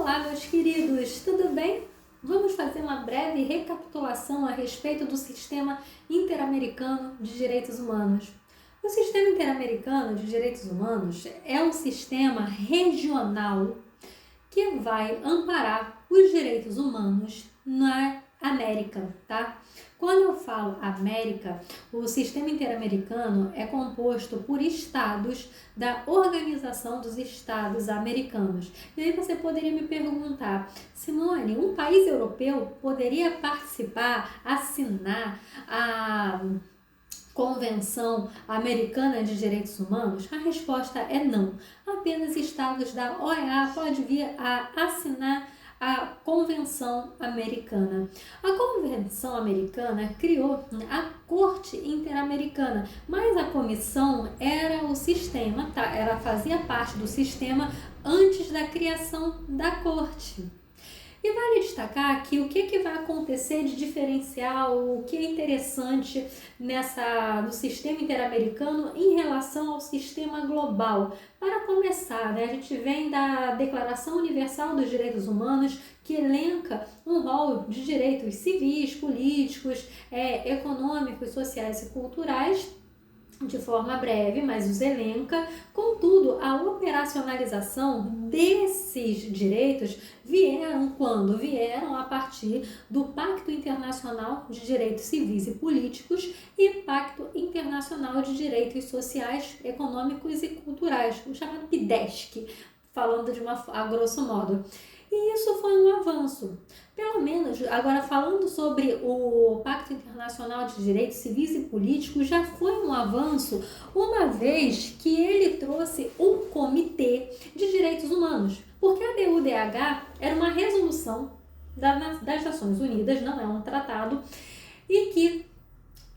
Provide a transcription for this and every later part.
Olá, meus queridos, tudo bem? Vamos fazer uma breve recapitulação a respeito do Sistema Interamericano de Direitos Humanos. O Sistema Interamericano de Direitos Humanos é um sistema regional que vai amparar os direitos humanos na América, tá? Quando eu falo América, o sistema interamericano é composto por estados da Organização dos Estados Americanos. E aí você poderia me perguntar, Simone, um país europeu poderia participar, assinar a Convenção Americana de Direitos Humanos? A resposta é não. Apenas estados da OEA podem vir a assinar a Convenção Americana. A Convenção Americana criou a Corte Interamericana, mas a comissão era o sistema, tá? Ela fazia parte do sistema antes da criação da Corte. E vale destacar aqui o que vai acontecer de diferencial, o que é interessante no sistema interamericano em relação ao sistema global. Para começar, a gente vem da Declaração Universal dos Direitos Humanos, que elenca um rol de direitos civis, políticos, econômicos, sociais e culturais, de forma breve, mas os elenca. Contudo, a operacionalização desses direitos vieram quando? Vieram a partir do Pacto Internacional de Direitos Civis e Políticos e Pacto Internacional de Direitos Sociais, Econômicos e Culturais, o chamado PIDESC, falando a grosso modo. E isso foi um avanço. Pelo menos, agora falando sobre o Pacto Internacional de Direitos Civis e Políticos, já foi um avanço, uma vez que ele trouxe um Comitê de Direitos Humanos. Porque a DUDH era uma resolução das Nações Unidas, não é um tratado, e que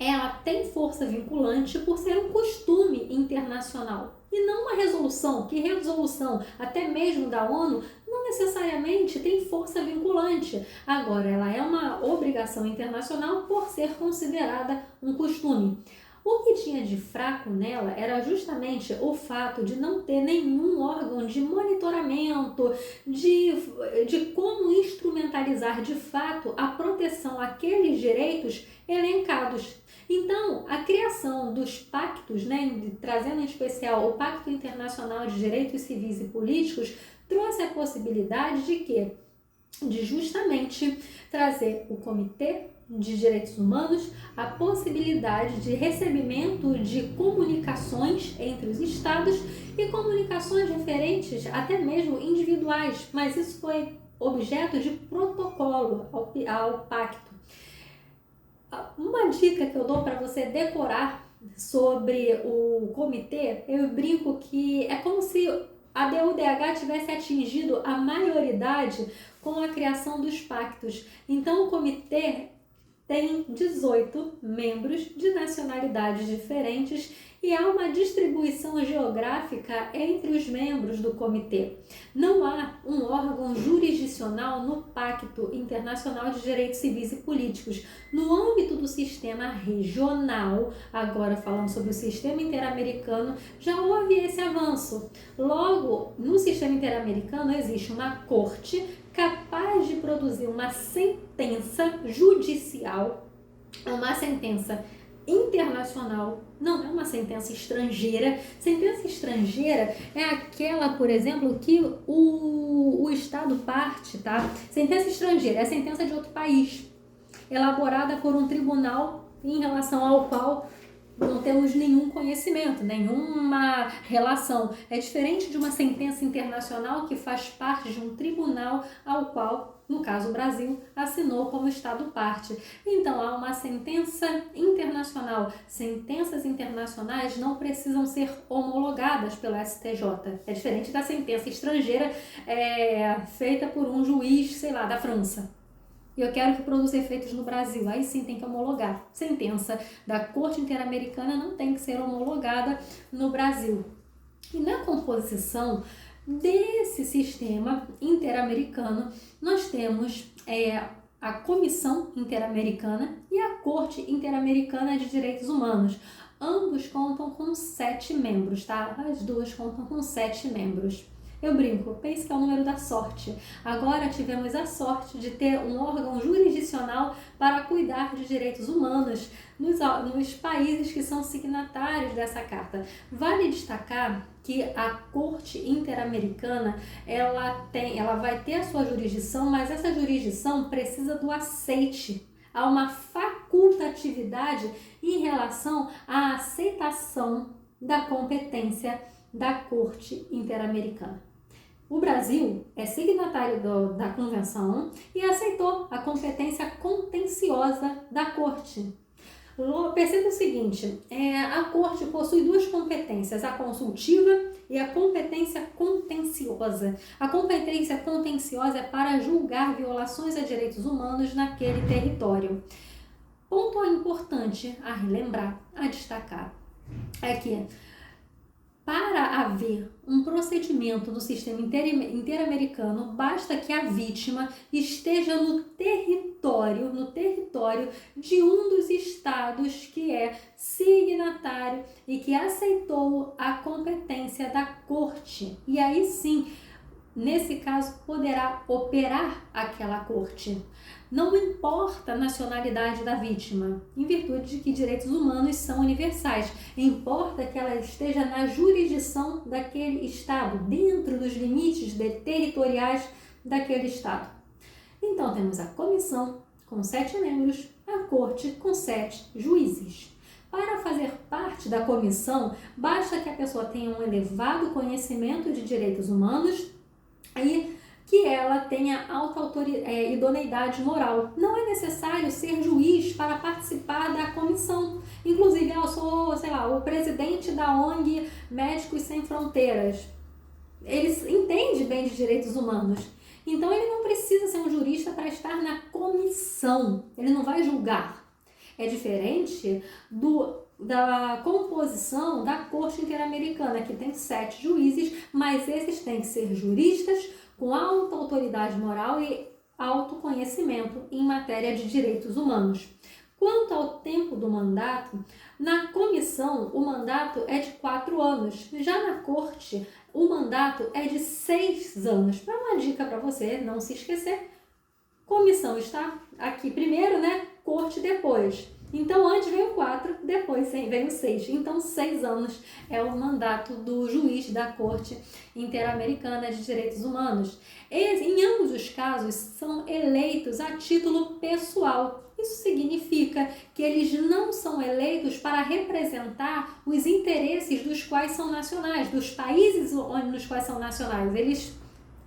ela tem força vinculante por ser um costume internacional. E não uma resolução, que resolução até mesmo da ONU não necessariamente tem força vinculante. Agora, ela é uma obrigação internacional por ser considerada um costume. O que tinha de fraco nela era justamente o fato de não ter nenhum órgão de monitoramento, de como instrumentalizar de fato a proteção àqueles direitos elencados. Então, a criação dos pactos, trazendo em especial o Pacto Internacional de Direitos Civis e Políticos, trouxe a possibilidade de quê? De justamente trazer o Comitê de Direitos Humanos, a possibilidade de recebimento de comunicações entre os estados e comunicações diferentes, até mesmo individuais, mas isso foi objeto de protocolo ao pacto. Uma dica que eu dou para você decorar sobre o comitê, eu brinco que é como se a DUDH tivesse atingido a maioridade com a criação dos pactos. Então, o comitê tem 18 membros de nacionalidades diferentes e há uma distribuição geográfica entre os membros do comitê. Não há um órgão jurisdicional no Pacto Internacional de Direitos Civis e Políticos. No âmbito do sistema regional, agora falando sobre o sistema interamericano, já houve esse avanço. Logo, no sistema interamericano existe uma corte capaz de produzir uma sentença judicial, uma sentença internacional, não é uma sentença estrangeira. Sentença estrangeira é aquela, por exemplo, que o Estado parte, tá? Sentença estrangeira é a sentença de outro país, elaborada por um tribunal em relação ao qual não temos nenhum conhecimento, nenhuma relação. É diferente de uma sentença internacional que faz parte de um tribunal ao qual, no caso o Brasil, assinou como Estado parte. Então, há uma sentença internacional. Sentenças internacionais não precisam ser homologadas pelo STJ. É diferente da sentença estrangeira feita por um juiz, da França. E eu quero que produza efeitos no Brasil, aí sim tem que homologar. Sentença da Corte Interamericana não tem que ser homologada no Brasil. E na composição desse sistema interamericano, nós temos a Comissão Interamericana e a Corte Interamericana de Direitos Humanos. Ambos contam com 7 membros, tá? As duas contam com 7 membros. Eu brinco, pense que é o número da sorte. Agora tivemos a sorte de ter um órgão jurisdicional para cuidar de direitos humanos nos países que são signatários dessa carta. Vale destacar que a Corte Interamericana ela vai ter a sua jurisdição, mas essa jurisdição precisa do aceite. Há uma facultatividade em relação à aceitação da competência da Corte Interamericana. O Brasil é signatário da Convenção e aceitou a competência contenciosa da Corte. Perceba o seguinte, a Corte possui duas competências, a consultiva e a competência contenciosa. A competência contenciosa é para julgar violações a direitos humanos naquele território. Ponto importante a relembrar, a destacar, é que para haver um procedimento no sistema interamericano, basta que a vítima esteja no território de um dos estados que é signatário e que aceitou a competência da corte. E aí sim, nesse caso, poderá operar aquela corte. Não importa a nacionalidade da vítima, em virtude de que direitos humanos são universais. Importa que ela esteja na jurisdição daquele estado, dentro dos limites territoriais daquele estado. Então, temos a comissão com 7 membros, a corte com 7 juízes. Para fazer parte da comissão, basta que a pessoa tenha um elevado conhecimento de direitos humanos e que ela tenha alta idoneidade moral. Não é necessário ser juiz para participar da comissão. Inclusive, eu sou, o presidente da ONG Médicos Sem Fronteiras. Ele entende bem de direitos humanos. Então, ele não precisa ser um jurista para estar na comissão. Ele não vai julgar. É diferente da composição da Corte Interamericana, que tem 7 juízes, mas esses têm que ser juristas com alta autoridade moral e alto conhecimento em matéria de direitos humanos. Quanto ao tempo do mandato, na comissão o mandato é de 4 anos. Já na corte, o mandato é de 6 anos. Para uma dica para você não se esquecer, comissão está aqui primeiro, corte depois. Então, antes veio 4, depois veio 6. Então, 6 anos é o mandato do juiz da Corte Interamericana de Direitos Humanos. Em ambos os casos, são eleitos a título pessoal. Isso significa que eles não são eleitos para representar os interesses dos quais são nacionais, dos países nos quais são nacionais. Eles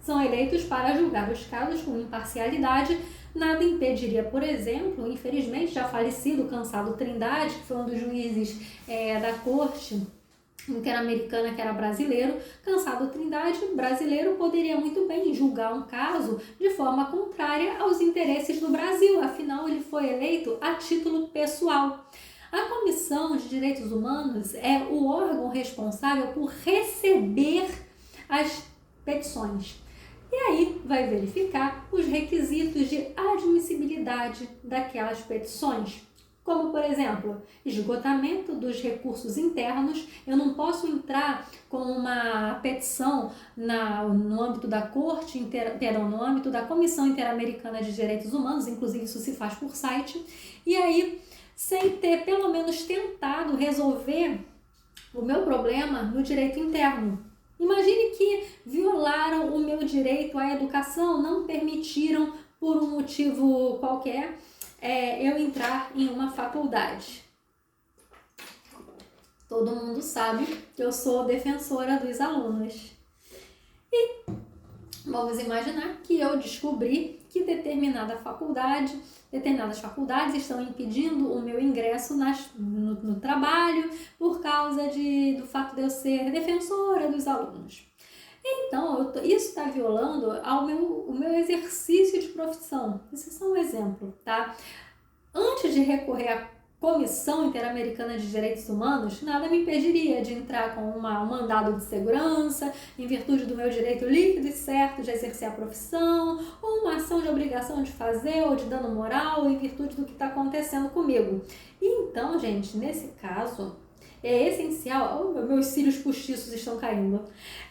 são eleitos para julgar os casos com imparcialidade. Nada impediria, por exemplo, infelizmente já falecido Cansado Trindade, que foi um dos juízes da Corte Interamericana, que era brasileiro. Cansado Trindade, brasileiro, poderia muito bem julgar um caso de forma contrária aos interesses do Brasil, afinal ele foi eleito a título pessoal. A Comissão de Direitos Humanos é o órgão responsável por receber as petições. E aí vai verificar os requisitos de admissibilidade daquelas petições. Como, por exemplo, esgotamento dos recursos internos. Eu não posso entrar com uma petição no âmbito da Corte, no âmbito da Comissão Interamericana de Direitos Humanos, inclusive isso se faz por site, e aí, sem ter pelo menos tentado resolver o meu problema no direito interno. Imagine que violaram o meu direito à educação, não permitiram, por um motivo qualquer, eu entrar em uma faculdade. Todo mundo sabe que eu sou defensora dos alunos. E vamos imaginar que eu descobri que determinadas faculdades estão impedindo o meu ingresso no trabalho por causa do fato de eu ser defensora dos alunos. Então, isso está violando o meu exercício de profissão. Isso é só um exemplo, tá? Antes de recorrer à Comissão Interamericana de Direitos Humanos, nada me impediria de entrar com um mandado de segurança, em virtude do meu direito líquido e certo de exercer a profissão, ou uma ação de obrigação de fazer ou de dano moral, em virtude do que está acontecendo comigo. E então, gente, nesse caso, é essencial. Oh, meus cílios postiços estão caindo.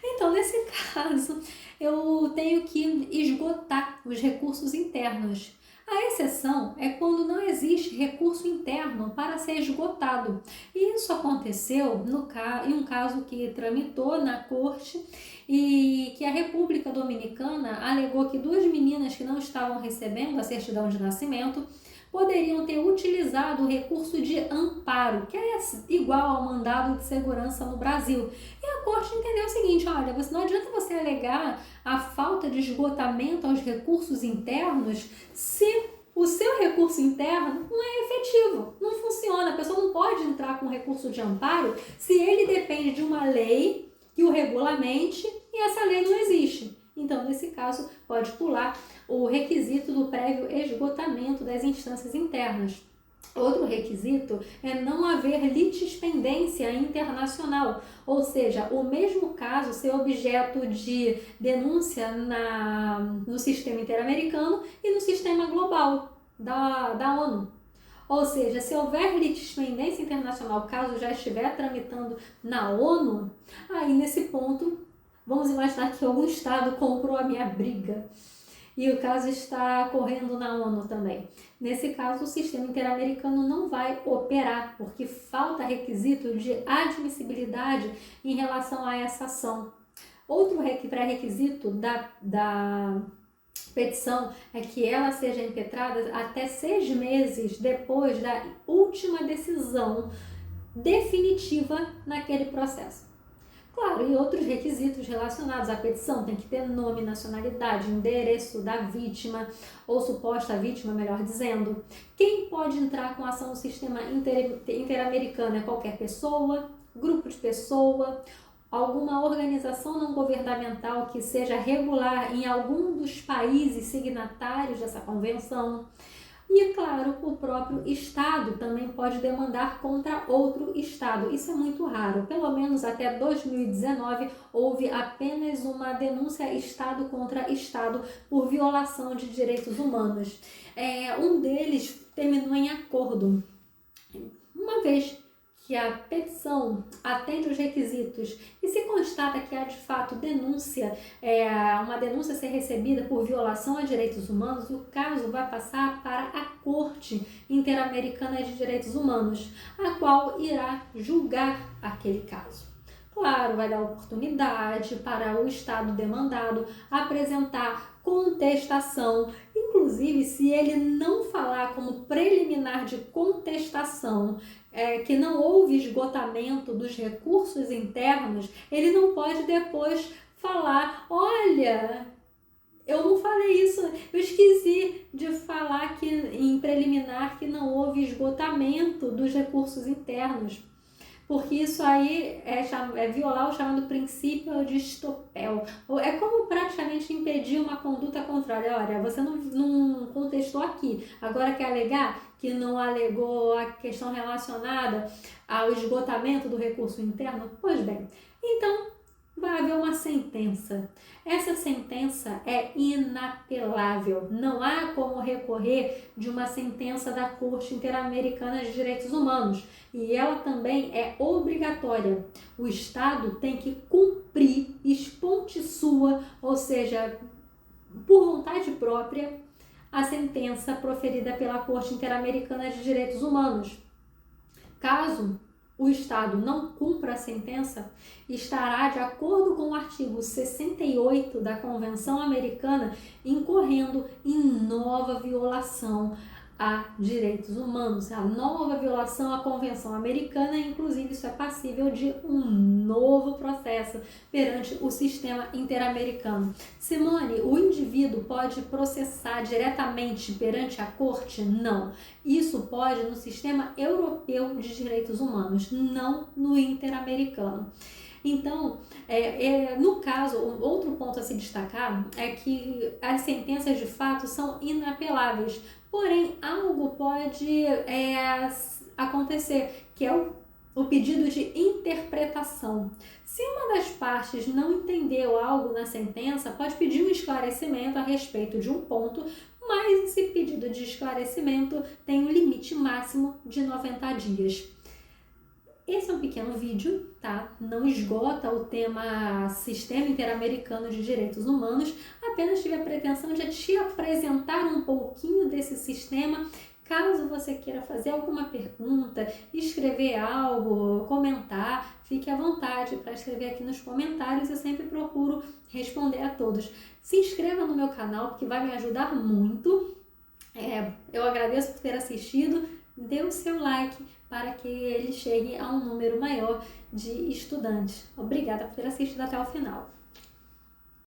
Então, nesse caso, eu tenho que esgotar os recursos internos. A exceção é quando não existe recurso interno para ser esgotado. E isso aconteceu em um caso que tramitou na corte e que a República Dominicana alegou que 2 meninas que não estavam recebendo a certidão de nascimento poderiam ter utilizado o recurso de amparo, que é igual ao mandado de segurança no Brasil. E a corte entendeu o seguinte: olha, não adianta você alegar a falta de esgotamento aos recursos internos se o seu recurso interno não é efetivo, não funciona. A pessoa não pode entrar com recurso de amparo se ele depende de uma lei que o regulamente e essa lei não existe. Então, nesse caso, pode pular o requisito do prévio esgotamento das instâncias internas. Outro requisito é não haver litispendência internacional, ou seja, o mesmo caso ser objeto de denúncia no sistema interamericano e no sistema global da ONU. Ou seja, se houver litispendência internacional, caso já estiver tramitando na ONU, aí nesse ponto, vamos imaginar que algum estado comprou a minha briga e o caso está correndo na ONU também. Nesse caso, o sistema interamericano não vai operar, porque falta requisito de admissibilidade em relação a essa ação. Outro pré-requisito da petição é que ela seja impetrada até 6 meses depois da última decisão definitiva naquele processo. Claro, e outros requisitos relacionados à petição tem que ter nome, nacionalidade, endereço da vítima, ou suposta vítima, melhor dizendo. Quem pode entrar com ação no sistema interamericano é qualquer pessoa, grupo de pessoa, alguma organização não governamental que seja regular em algum dos países signatários dessa convenção. E, claro, o próprio Estado também pode demandar contra outro Estado. Isso é muito raro. Pelo menos até 2019 houve apenas uma denúncia Estado contra Estado por violação de direitos humanos. Um deles terminou em acordo. Uma vez que a petição atende os requisitos e se constata que há de fato uma denúncia ser recebida por violação a direitos humanos, o caso vai passar para a Corte Interamericana de Direitos Humanos, a qual irá julgar aquele caso. Claro, vai dar oportunidade para o Estado demandado apresentar contestação, inclusive se ele não falar como preliminar de contestação que não houve esgotamento dos recursos internos, ele não pode depois falar: olha, eu não falei isso, eu esqueci de falar que em preliminar que não houve esgotamento dos recursos internos. Porque isso aí é violar o chamado princípio de Estopel. É como praticamente impedir uma conduta contrária. Olha, você não contestou aqui, agora quer alegar que não alegou a questão relacionada ao esgotamento do recurso interno? Pois bem, então vai haver uma sentença. Essa sentença é inapelável. Não há como recorrer de uma sentença da Corte Interamericana de Direitos Humanos. E ela também é obrigatória. O Estado tem que cumprir, esponte sua, ou seja, por vontade própria, a sentença proferida pela Corte Interamericana de Direitos Humanos. Caso o Estado não cumpra a sentença, estará, de acordo com o artigo 68 da Convenção Americana, incorrendo em nova violação a direitos humanos, a nova violação à Convenção Americana, inclusive isso é passível de um novo processo perante o sistema interamericano. Simone, o indivíduo pode processar diretamente perante a corte? Não. Isso pode no sistema europeu de direitos humanos, não no interamericano. Então, no caso, outro ponto a se destacar é que as sentenças de fato são inapeláveis, porém algo pode acontecer, que é o pedido de interpretação. Se uma das partes não entendeu algo na sentença, pode pedir um esclarecimento a respeito de um ponto, mas esse pedido de esclarecimento tem um limite máximo de 90 dias. Esse é um pequeno vídeo, tá? Não esgota o tema Sistema Interamericano de Direitos Humanos, apenas tive a pretensão de te apresentar um pouquinho desse sistema. Caso você queira fazer alguma pergunta, escrever algo, comentar, fique à vontade para escrever aqui nos comentários, eu sempre procuro responder a todos. Se inscreva no meu canal, porque vai me ajudar muito. Eu agradeço por ter assistido, dê o seu like para que ele chegue a um número maior de estudantes. Obrigada por ter assistido até o final.